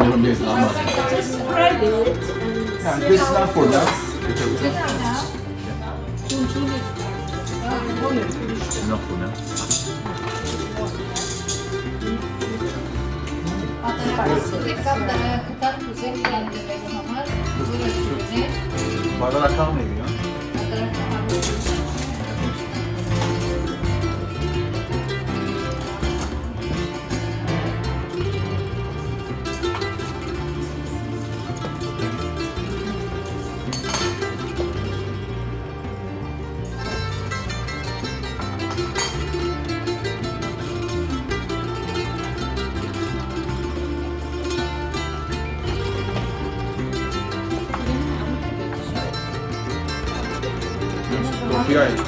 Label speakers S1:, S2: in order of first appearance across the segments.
S1: Homemade Lahmajun.
S2: Just spread it and
S1: Yeah,
S2: see
S1: this is
S2: how
S1: not
S2: it
S1: for that.
S2: goes.
S1: Enough for now. Bardağa kalmaydı ya. Tortilla.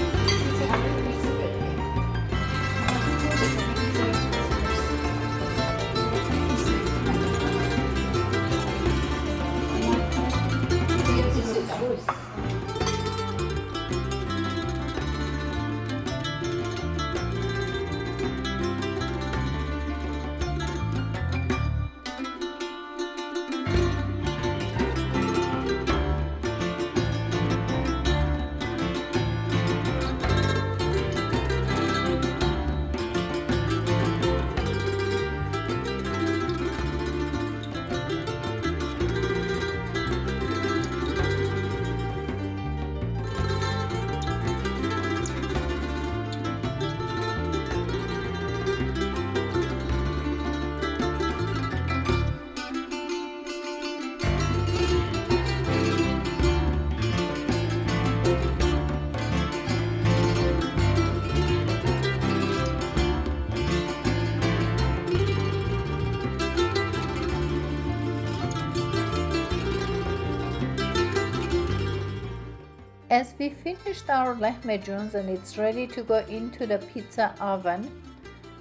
S3: As we finished our lahmajuns and it's ready to go into the pizza oven,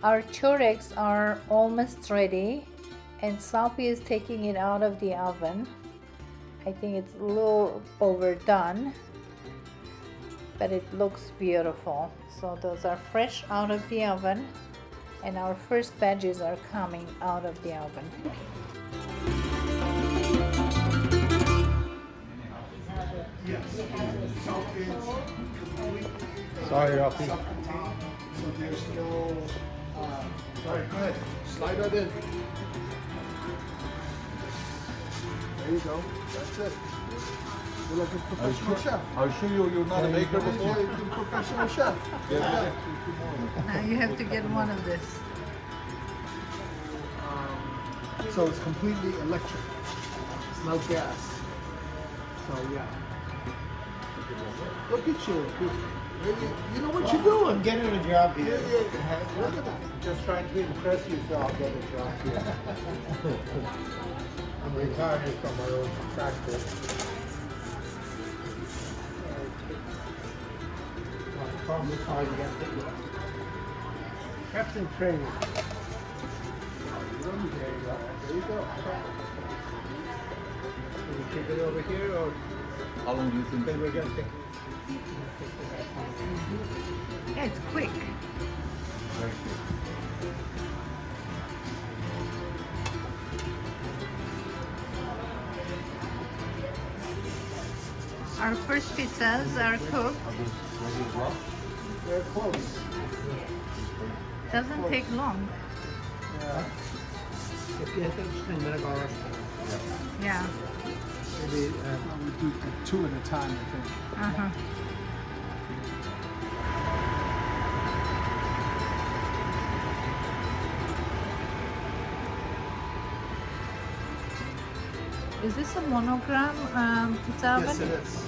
S3: our choregs are almost ready and Sophie is taking it out of the oven. I think it's a little overdone, but it looks beautiful. So those are fresh out of the oven and our first veggies are coming out of the oven.
S1: Sorry, Rafi.
S4: So there's no. Alright, go ahead. Slide that in. There you go. That's it. You're like a professional chef.
S1: Are you sure you're not a maker
S4: Yeah,
S1: before?
S4: you're a professional chef. Yeah.
S3: Now you have to get one of this.
S4: So it's completely electric. It's no gas. So yeah. Look at you. You know what you're doing.
S5: I'm getting a job
S4: Yeah,
S5: here.
S4: yeah. Look at that.
S5: Just trying to impress you, so I'll get a job here. I'm retired from my own practice. Captain training.
S4: There you go.
S5: Can we keep it over here, or
S1: How long do you think?
S5: can we just take?
S3: Yeah, it's quick. Our first pizzas are cooked.
S4: They're close.
S3: Doesn't take long.
S4: Yeah.
S5: If you have 10 minutes hours.
S3: Yeah.
S5: Maybe
S4: We do two at a time, I think.
S3: Uh-huh. Is this a monogram pizza oven?
S4: Yes, it is.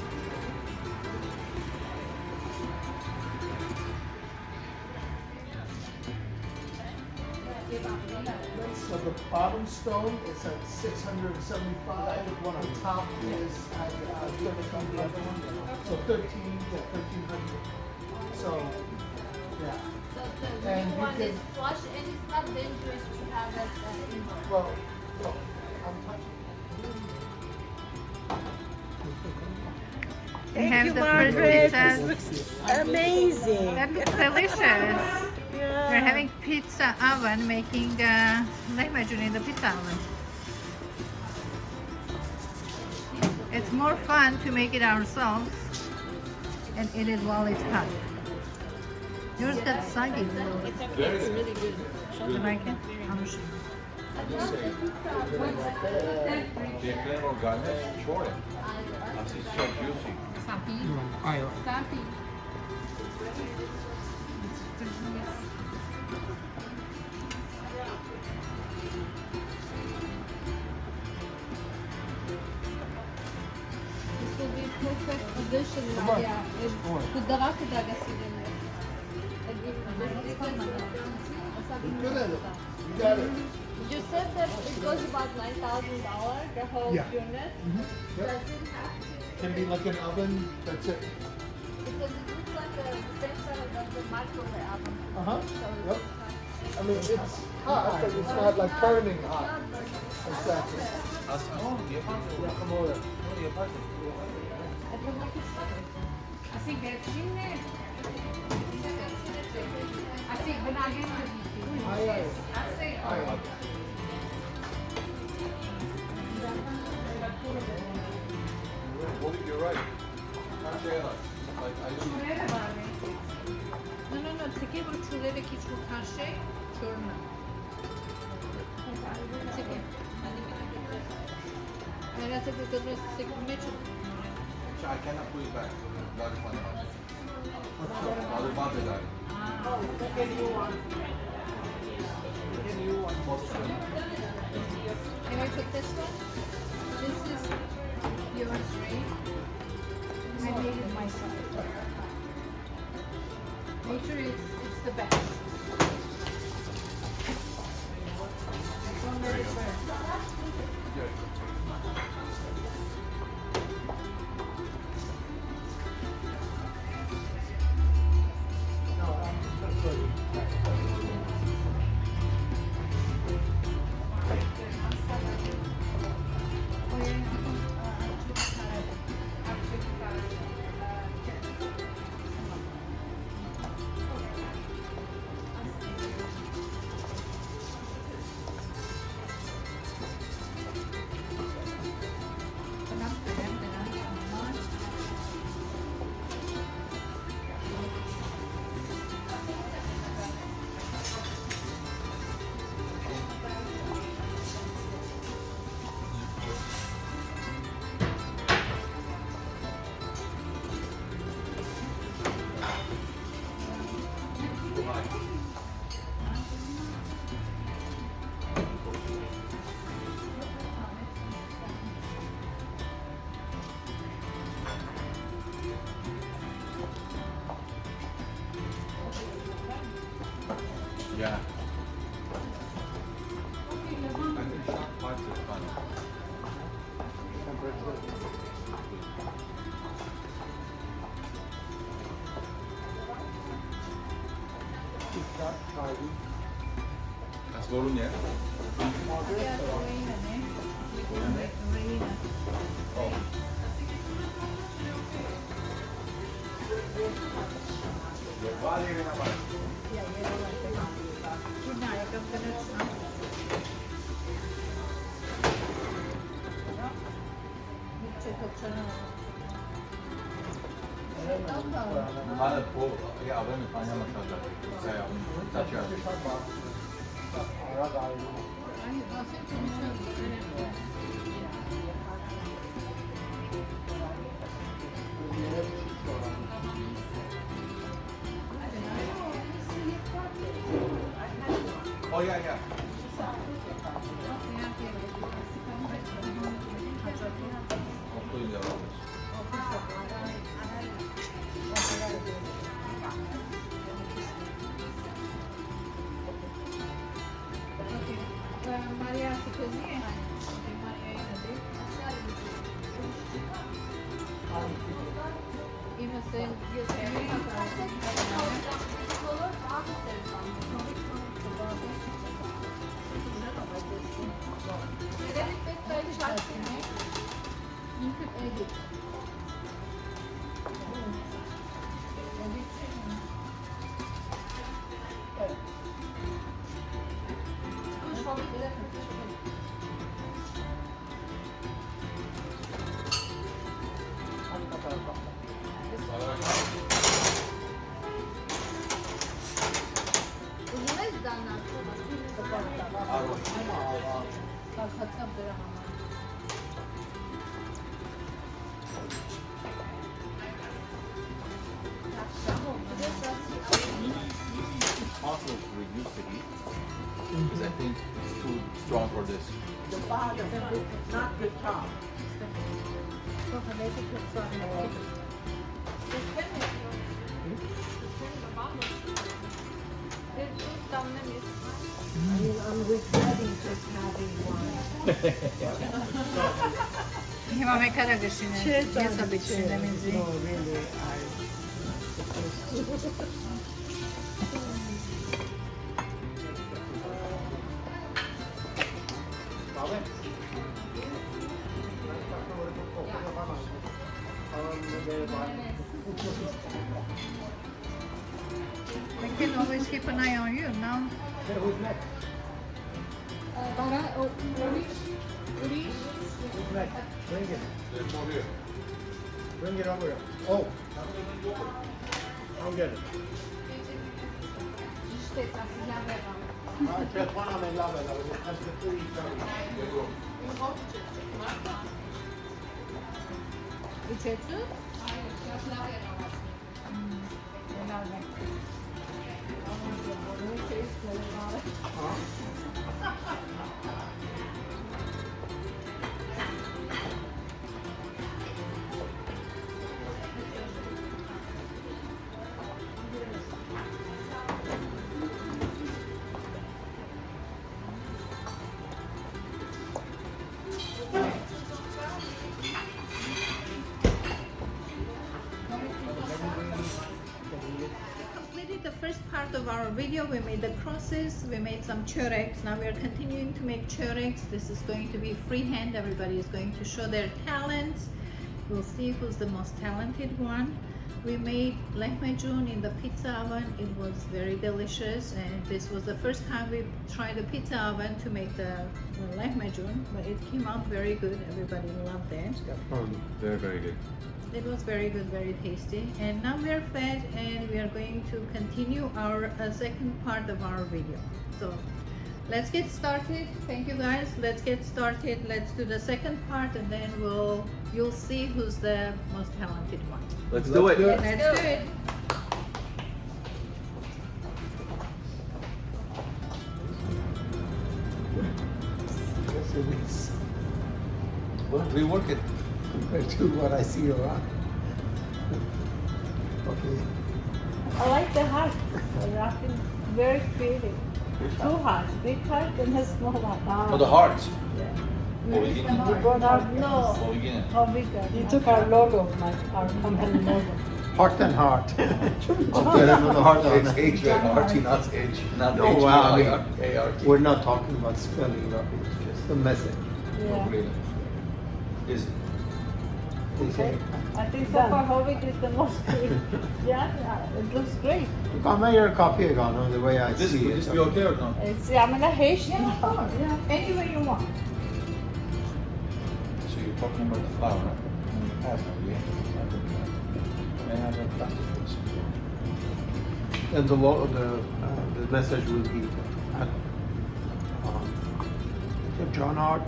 S4: So the bottom stone is at 675. The one on top is at 13. The other one, so 13 to 1300. So, yeah.
S6: The
S4: And
S6: new
S4: you
S6: one
S4: can-
S6: is flush and it's not dangerous to have it in.
S4: Well, I'm touching.
S3: They have
S2: you,
S3: the
S2: Margaret.
S3: first
S2: This
S3: pizzas.
S2: looks amazing.
S3: That looks delicious. We're
S2: Yeah.
S3: having pizza oven making lahmajun in the pizza oven. It's more fun to make it ourselves and eat it while it's hot. Yours got soggy.
S2: It's really good.
S3: You like it?
S1: The Ukrainian garnish, Choreg. It's so juicy.
S5: Oil.
S6: This will be perfect addition, Maria. Kudara kudara silinir.
S4: You're good at it. You got it.
S6: You said that it was about $9,000, the whole
S4: Yeah.
S6: unit.
S4: Yep.
S6: Does it have to?
S4: Can be like an oven. That's it.
S6: Because it looks like the same size as the microwave oven.
S4: Uh-huh.
S6: So
S4: Yep.
S6: it's
S4: I mean, it's hot, but it's not like burning hot.
S6: not burning.
S4: Exactly. Guacamole.
S6: I don't like it.
S7: Assim, Bertine. Assim, benagem.
S4: Aye, aye.
S7: Assim,
S4: Aye, aye.
S1: You're right. Like I used
S7: Şuraya da var mı?
S3: No, teke var çurere ki çok her şey çorna. Teke. Hayratı bir kadar sekme çok.
S1: I cannot put it back. That is funny. I'll bump it out.
S3: Can I put this one? This is yours, right? I made it myself. Make sure it's the best. Don't let it burn. Oh yeah,
S1: Yeah. I think sharp parts are fun. That's golden, yeah? Oh. Male po, ja avem pania masada. Sai avem tacia. Oh yeah, yeah. Hopefully they're honest.
S3: Maria se cozinha? Maria ainda dele? E você You could egg it.
S1: think it's too strong for this.
S5: The bottom, not the top. I mean, I'm regretting just having one.
S3: Nie mamy karagoszyny. Nie sobie trzy między.
S5: No, really,
S3: We can always keep an eye on you now.
S5: Who's next? Who's next? Bring it.
S1: There's more here.
S5: Bring it over here. Oh. I'll get it. Just one of them love it. That's the three.
S6: Ucieczny?
S3: Completed the first part of our video. We made the crosses, we made some choregs. Now we are continuing to make choregs. This is going to be freehand. Everybody is going to show their talents. We'll see who's the most talented one. We made lahmajun in the pizza oven. It was very delicious, and this was the first time we tried the pizza oven to make the lahmajun, but it came out very good. Everybody loved it.
S1: Very, very good.
S3: It was very good, very tasty. And now we are fed, and we are going to continue our second part of our video. So let's get started. Thank you guys. Let's get started. Let's do the second part, and then you'll see who's the most talented one.
S1: Let's do it.
S3: Let's do it.
S5: Yes, it is.
S1: Well, rework it.
S5: Compared to what I see around. Okay.
S6: I like the heart. Very creative. Two hearts, big heart and a small heart.
S1: Oh, the hearts.
S6: Yeah.
S1: Original.
S6: You brought out no.
S1: Original.
S6: How big are you took our logo, our company logo.
S5: Heart and heart.
S1: It's H, R-T, not H. Not
S5: No,
S1: H,
S5: wow.
S1: A-R-T.
S5: We're not talking about spelling of it, it's just the message.
S6: Yeah.
S1: Really. Is it?
S5: They say,
S6: I think so far Hovik is the most creative. Yeah, it looks great.
S5: you can't make your copy again, the way I
S1: This,
S5: see
S1: would
S5: it.
S1: this be okay or not?
S6: It's, I'm gonna haste.
S3: Yeah, of course. Yeah, any way you want.
S1: So you're talking about the flour, right? I have no idea. I have a plastic piece.
S5: And the message will be John Hart,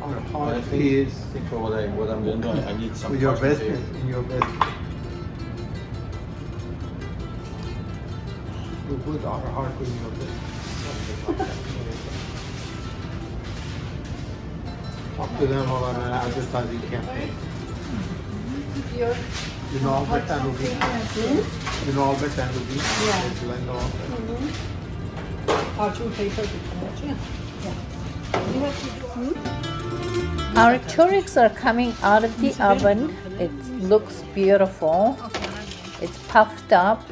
S5: our
S1: I
S5: heart
S1: think,
S5: is
S1: I think for what I'm doing, I need some
S5: with your
S1: parchment
S5: best,
S1: paper.
S5: in your best. You put our heart in your best. Talk to them about an advertising campaign.
S6: Your
S5: You know Albert and Ruby? You know Albert and Ruby?
S6: Yeah.
S5: It's like no Albert.
S6: parchment paper. Yeah. You have to do
S3: Our choregs are coming out of the oven. It looks beautiful. It's puffed up.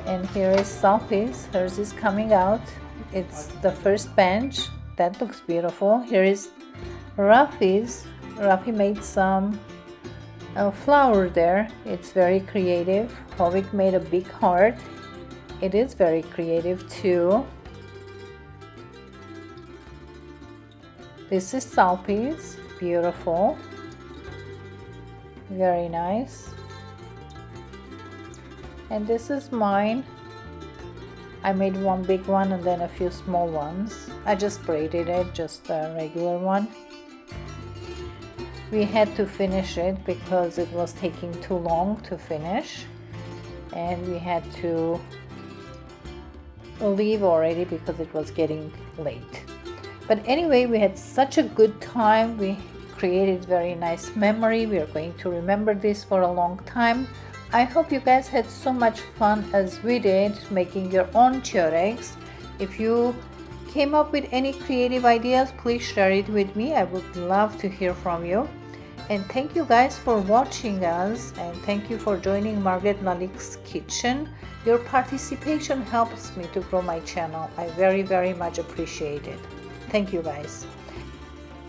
S3: And here is Sophie's. Hers is coming out. It's the first bench. That looks beautiful. Here is Rafi's. Rafi made some flower there. It's very creative. Hovik made a big heart. It is very creative too. This is Sophie's. Beautiful. Very nice. And this is mine. I made one big one and then a few small ones. I just braided it, just a regular one. We had to finish it because it was taking too long to finish, and we had to leave already because it was getting late. But anyway, we had such a good time. We created very nice memory. We are going to remember this for a long time. I hope you guys had so much fun as we did making your own choregs. If you came up with any creative ideas, please share it with me. I would love to hear from you. And thank you guys for watching us, and thank you for joining Margaret LALIK'S kitchen. Your participation helps me to grow my channel. I very much appreciate it. Thank you guys.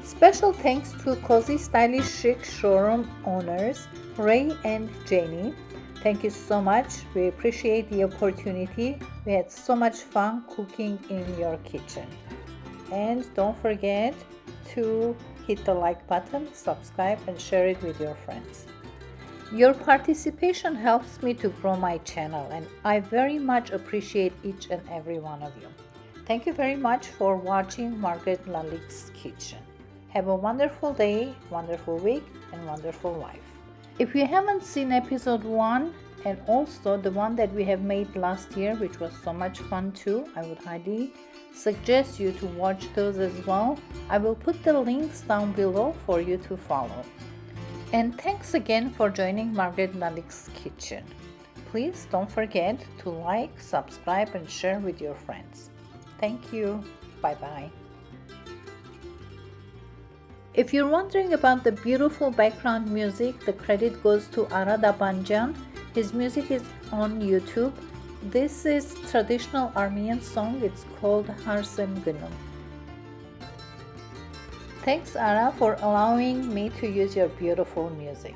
S3: Special thanks to Cozy Stylish Chic showroom owners Ray and Jenny. Thank you so much. We appreciate the opportunity. We had so much fun cooking in your kitchen. And don't forget to hit the like button, subscribe, and share it with your friends. Your participation helps me to grow my channel, and I very much appreciate each and every one of you. Thank you very much for watching Margaret LALIK'S kitchen. Have a wonderful day, wonderful week, and wonderful life. If you haven't seen episode 1 and also the one that we have made last year, which was so much fun too, I would highly suggest you to watch those as well. I will put the links down below for you to follow. And thanks again for joining Margaret LALIK'S kitchen. Please don't forget to like, subscribe, and share with your friends. Thank you. Bye-bye. If you're wondering about the beautiful background music, the credit goes to Arada Banjan. His music is on YouTube. This is traditional Armenian song. It's called Harsem Günüm. Thanks, Ara, for allowing me to use your beautiful music.